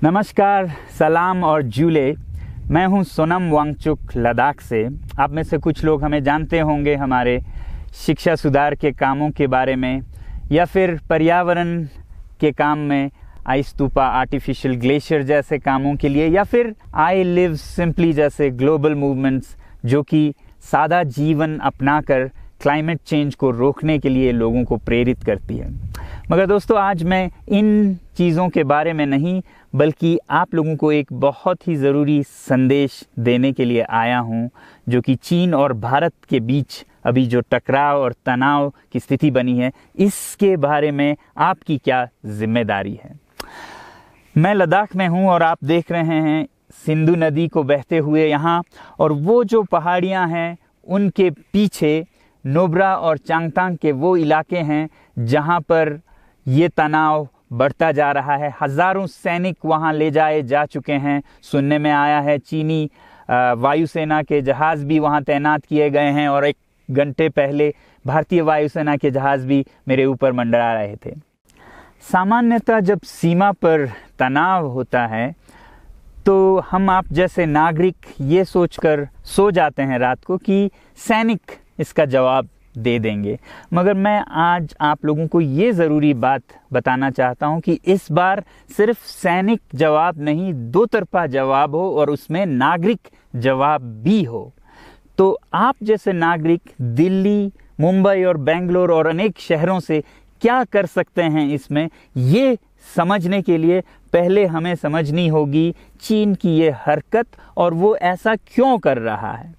नमस्कार, सलाम और जूले। मैं हूं सोनम वांगचुक लद्दाख से। आप में से कुछ लोग हमें जानते होंगे हमारे शिक्षा सुधार के कामों के बारे में, या फिर पर्यावरण के काम में आइस स्तूपा, आर्टिफिशियल ग्लेशियर जैसे कामों के लिए, या फिर आई लिव सिंपली जैसे ग्लोबल मूवमेंट्स जो कि सादा जीवन अपनाकर क्लाइमेट चेंज को रोकने के लिए लोगों को प्रेरित करती है। मगर दोस्तों, आज मैं इन चीज़ों के बारे में नहीं बल्कि आप लोगों को एक बहुत ही ज़रूरी संदेश देने के लिए आया हूं, जो कि चीन और भारत के बीच अभी जो टकराव और तनाव की स्थिति बनी है, इसके बारे में आपकी क्या जिम्मेदारी है। मैं लद्दाख में हूं और आप देख रहे हैं सिंधु नदी को बहते हुए यहाँ, और वो जो पहाड़ियाँ हैं उनके पीछे नुब्रा और चांगथांग के वो इलाके हैं जहाँ पर ये तनाव बढ़ता जा रहा है। हज़ारों सैनिक वहाँ ले जाए जा चुके हैं। सुनने में आया है चीनी वायुसेना के जहाज़ भी वहाँ तैनात किए गए हैं, और 1 घंटे पहले भारतीय वायुसेना के जहाज़ भी मेरे ऊपर मंडरा रहे थे। सामान्यतः जब सीमा पर तनाव होता है तो हम आप जैसे नागरिक ये सोचकर सो जाते हैं रात को कि सैनिक इसका जवाब दे देंगे। मगर मैं आज आप लोगों को ये ज़रूरी बात बताना चाहता हूँ कि इस बार सिर्फ सैनिक जवाब नहीं, दो तरफा जवाब हो और उसमें नागरिक जवाब भी हो। तो आप जैसे नागरिक दिल्ली, मुंबई और बेंगलोर और अनेक शहरों से क्या कर सकते हैं इसमें, ये समझने के लिए पहले हमें समझनी होगी चीन की ये हरकत और वो ऐसा क्यों कर रहा है।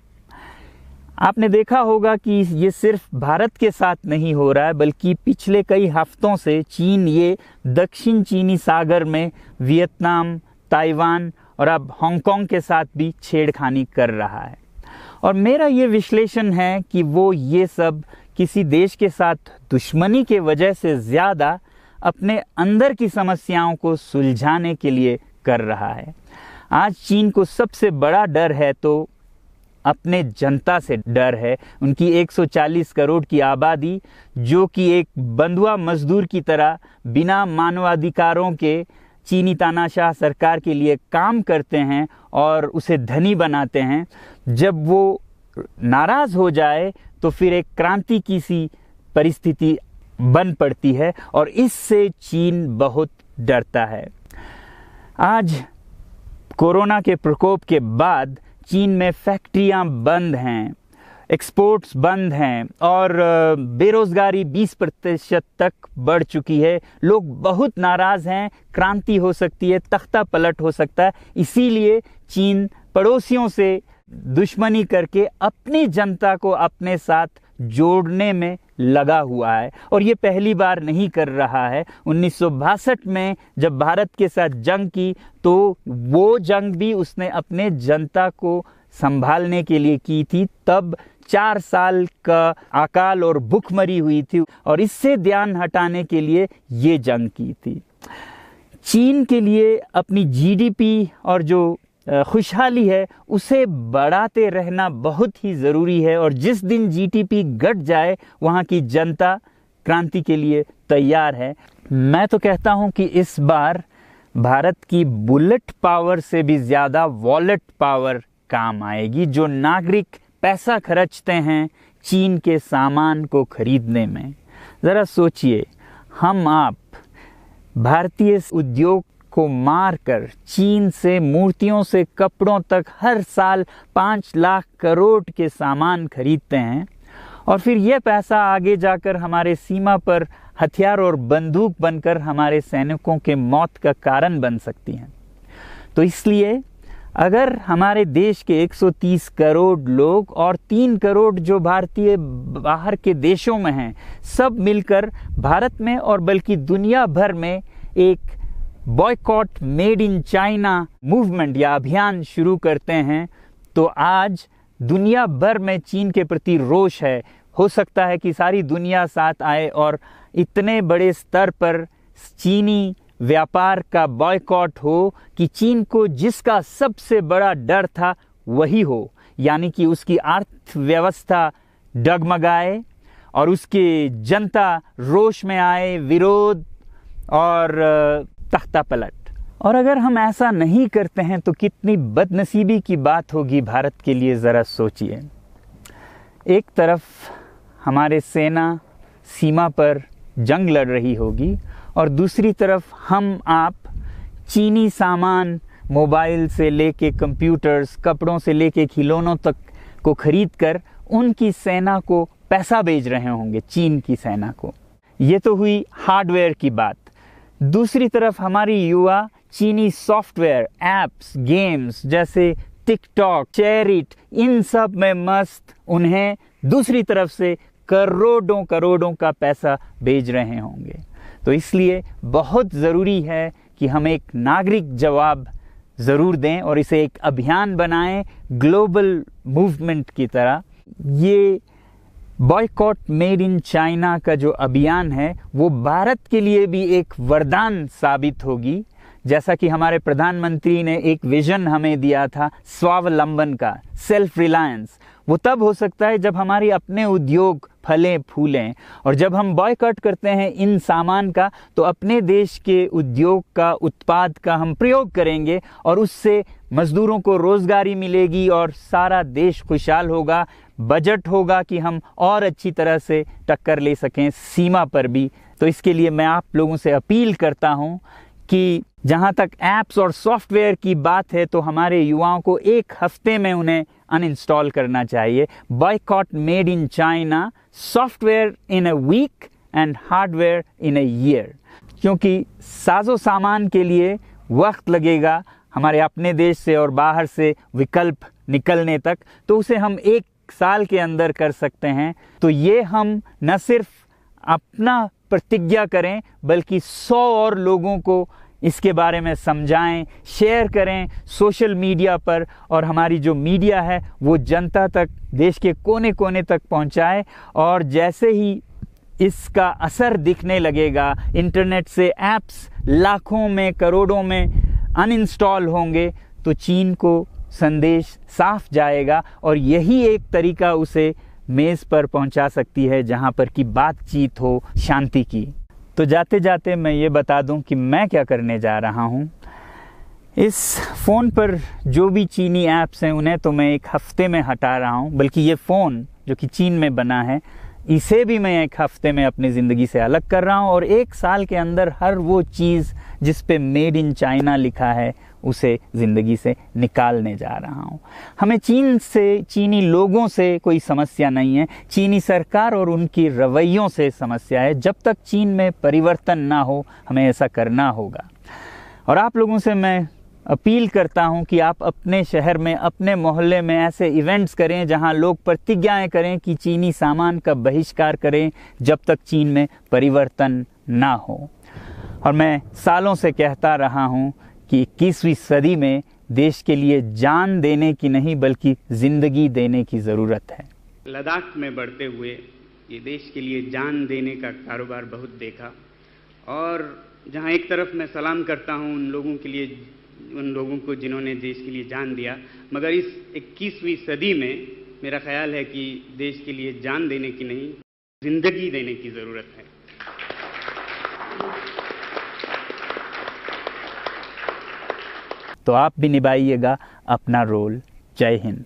आपने देखा होगा कि ये सिर्फ भारत के साथ नहीं हो रहा है, बल्कि पिछले कई हफ्तों से चीन ये दक्षिण चीनी सागर में वियतनाम, ताइवान और अब हांगकांग के साथ भी छेड़खानी कर रहा है। और मेरा ये विश्लेषण है कि वो ये सब किसी देश के साथ दुश्मनी के वजह से ज़्यादा अपने अंदर की समस्याओं को सुलझाने के लिए कर रहा है। आज चीन को सबसे बड़ा डर है तो अपने जनता से डर है। उनकी 140 करोड़ की आबादी, जो कि एक बंधुआ मजदूर की तरह बिना मानवाधिकारों के चीनी तानाशाह सरकार के लिए काम करते हैं और उसे धनी बनाते हैं, जब वो नाराज़ हो जाए तो फिर एक क्रांति की सी परिस्थिति बन पड़ती है, और इससे चीन बहुत डरता है। आज कोरोना के प्रकोप के बाद चीन में फैक्ट्रियां बंद हैं, एक्सपोर्ट्स बंद हैं और बेरोज़गारी 20% तक बढ़ चुकी है। लोग बहुत नाराज़ हैं, क्रांति हो सकती है, तख्ता पलट हो सकता है। इसीलिए चीन पड़ोसियों से दुश्मनी करके अपनी जनता को अपने साथ जोड़ने में लगा हुआ है, और ये पहली बार नहीं कर रहा है। 1962 में जब भारत के साथ जंग की तो वो जंग भी उसने अपने जनता को संभालने के लिए की थी। तब 4 साल का अकाल और भूखमरी हुई थी, और इससे ध्यान हटाने के लिए ये जंग की थी। चीन के लिए अपनी जीडीपी और जो खुशहाली है उसे बढ़ाते रहना बहुत ही ज़रूरी है, और जिस दिन जीडीपी घट जाए वहाँ की जनता क्रांति के लिए तैयार है। मैं तो कहता हूँ कि इस बार भारत की बुलेट पावर से भी ज़्यादा वॉलेट पावर काम आएगी, जो नागरिक पैसा खर्चते हैं चीन के सामान को खरीदने में। ज़रा सोचिए, हम आप भारतीय उद्योग को मारकर चीन से मूर्तियों से कपड़ों तक हर साल 5 लाख करोड़ के सामान खरीदते हैं, और फिर यह पैसा आगे जाकर हमारे सीमा पर हथियार और बंदूक बनकर हमारे सैनिकों के मौत का कारण बन सकती हैं। तो इसलिए अगर हमारे देश के 130 करोड़ लोग और 3 करोड़ जो भारतीय बाहर के देशों में हैं, सब मिलकर भारत में और बल्कि दुनिया भर में एक boycott made in China movement या अभियान शुरू करते हैं, तो आज दुनिया भर में चीन के प्रति रोष है। हो सकता है कि सारी दुनिया साथ आए और इतने बड़े स्तर पर चीनी व्यापार का बॉयकॉट हो कि चीन को जिसका सबसे बड़ा डर था वही हो, यानी कि उसकी अर्थव्यवस्था डगमगाए और उसकी जनता रोष में आए, विरोध और तख्ता पलट। और अगर हम ऐसा नहीं करते हैं तो कितनी बदनसीबी की बात होगी भारत के लिए, ज़रा सोचिए। एक तरफ हमारे सेना सीमा पर जंग लड़ रही होगी और दूसरी तरफ हम आप चीनी सामान, मोबाइल से लेके कंप्यूटर्स, कपड़ों से लेके खिलौनों तक को खरीद कर उनकी सेना को पैसा भेज रहे होंगे, चीन की सेना को। ये तो हुई हार्डवेयर की बात। दूसरी तरफ हमारी युवा चीनी सॉफ्टवेयर, एप्स, गेम्स जैसे टिकटॉक, शेयरिट, इन सब में मस्त, उन्हें दूसरी तरफ से करोड़ों करोड़ों का पैसा भेज रहे होंगे। तो इसलिए बहुत ज़रूरी है कि हम एक नागरिक जवाब ज़रूर दें और इसे एक अभियान बनाएं, ग्लोबल मूवमेंट की तरह। ये बॉयकॉट मेड इन चाइना का जो अभियान है वो भारत के लिए भी एक वरदान साबित होगी। जैसा कि हमारे प्रधानमंत्री ने एक विजन हमें दिया था स्वावलंबन का, सेल्फ रिलायंस, वो तब हो सकता है जब हमारे अपने उद्योग फलें फूलें। और जब हम बॉयकॉट करते हैं इन सामान का तो अपने देश के उद्योग का, उत्पाद का हम प्रयोग करेंगे और उससे मजदूरों को रोजगारी मिलेगी और सारा देश खुशहाल होगा। बजट होगा कि हम और अच्छी तरह से टक्कर ले सकें सीमा पर भी। तो इसके लिए मैं आप लोगों से अपील करता हूं कि जहां तक ऐप्स और सॉफ्टवेयर की बात है तो हमारे युवाओं को एक हफ्ते में उन्हें अनइंस्टॉल करना चाहिए। Boycott made in China, software in a week and hardware in a year. क्योंकि साजो सामान के लिए वक्त लगेगा हमारे अपने देश से और बाहर से विकल्प निकलने तक, तो उसे हम 1 साल के अंदर कर सकते हैं। तो ये हम न सिर्फ अपना प्रतिज्ञा करें बल्कि 100 और लोगों को इसके बारे में समझाएं, शेयर करें सोशल मीडिया पर, और हमारी जो मीडिया है वो जनता तक, देश के कोने कोने तक पहुंचाए। और जैसे ही इसका असर दिखने लगेगा, इंटरनेट से ऐप्स लाखों में, करोड़ों में अनइंस्टॉल होंगे, तो चीन को संदेश साफ जाएगा और यही एक तरीका उसे मेज़ पर पहुंचा सकती है जहां पर कि बातचीत हो शांति की। तो जाते जाते मैं ये बता दूं कि मैं क्या करने जा रहा हूं। इस फ़ोन पर जो भी चीनी ऐप्स हैं उन्हें तो मैं 1 हफ्ते में हटा रहा हूं, बल्कि ये फ़ोन जो कि चीन में बना है इसे भी मैं 1 हफ्ते में अपनी ज़िंदगी से अलग कर रहा हूं। और 1 साल के अंदर हर वो चीज़ जिस पे मेड इन चाइना लिखा है उसे ज़िंदगी से निकालने जा रहा हूं। हमें चीन से, चीनी लोगों से कोई समस्या नहीं है, चीनी सरकार और उनकी रवैयों से समस्या है। जब तक चीन में परिवर्तन ना हो हमें ऐसा करना होगा। और आप लोगों से मैं अपील करता हूं कि आप अपने शहर में, अपने मोहल्ले में ऐसे इवेंट्स करें जहां लोग प्रतिज्ञाएं करें कि चीनी सामान का बहिष्कार करें जब तक चीन में परिवर्तन ना हो। और मैं सालों से कहता रहा हूं कि 21वीं सदी में देश के लिए जान देने की नहीं बल्कि ज़िंदगी देने की ज़रूरत है। लद्दाख में बढ़ते हुए ये देश के लिए जान देने का कारोबार बहुत देखा, और जहां एक तरफ मैं सलाम करता हूं उन लोगों के लिए, उन लोगों को जिन्होंने देश के लिए जान दिया, मगर इस 21वीं सदी में मेरा ख्याल है कि देश के लिए जान देने की नहीं, ज़िंदगी देने की ज़रूरत है। तो आप भी निभाइएगा अपना रोल। जय हिंद।